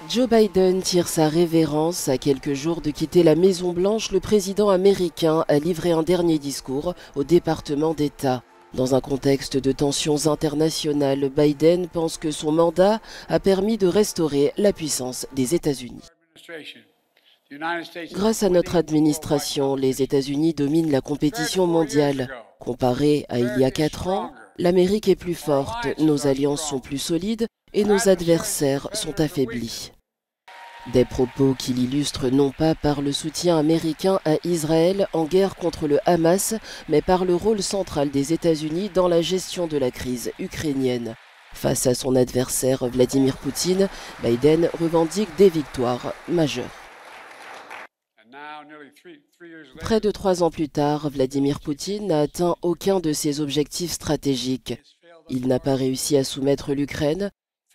Joe Biden tire sa révérence. À quelques jours de quitter la Maison-Blanche, le président américain a livré un dernier discours au département d'État. Dans un contexte de tensions internationales, Biden pense que son mandat a permis de restaurer la puissance des États-Unis. Grâce à notre administration, les États-Unis dominent la compétition mondiale. Comparé à il y a 4 ans, l'Amérique est plus forte, nos alliances sont plus solides et nos adversaires sont affaiblis. Des propos qui l'illustrent non pas par le soutien américain à Israël en guerre contre le Hamas, mais par le rôle central des États-Unis dans la gestion de la crise ukrainienne. Face à son adversaire Vladimir Poutine, Biden revendique des victoires majeures. Près de 3 ans plus tard, Vladimir Poutine n'a atteint aucun de ses objectifs stratégiques. Il n'a pas réussi à soumettre l'Ukraine,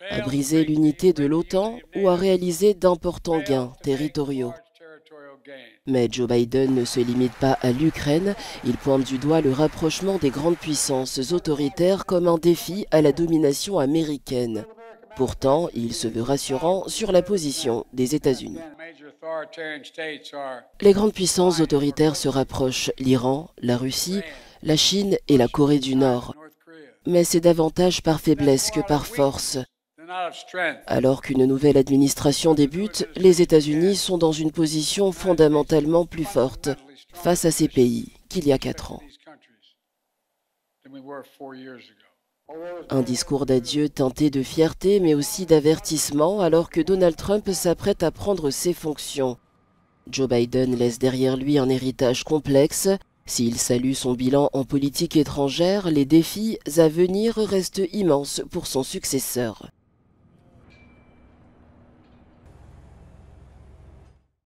à briser l'unité de l'OTAN ou à réaliser d'importants gains territoriaux. Mais Joe Biden ne se limite pas à l'Ukraine, il pointe du doigt le rapprochement des grandes puissances autoritaires comme un défi à la domination américaine. Pourtant, il se veut rassurant sur la position des États-Unis. Les grandes puissances autoritaires se rapprochent, l'Iran, la Russie, la Chine et la Corée du Nord. Mais c'est davantage par faiblesse que par force. Alors qu'une nouvelle administration débute, les États-Unis sont dans une position fondamentalement plus forte face à ces pays qu'il y a 4 ans. Un discours d'adieu teinté de fierté mais aussi d'avertissement alors que Donald Trump s'apprête à prendre ses fonctions. Joe Biden laisse derrière lui un héritage complexe. S'il salue son bilan en politique étrangère, les défis à venir restent immenses pour son successeur.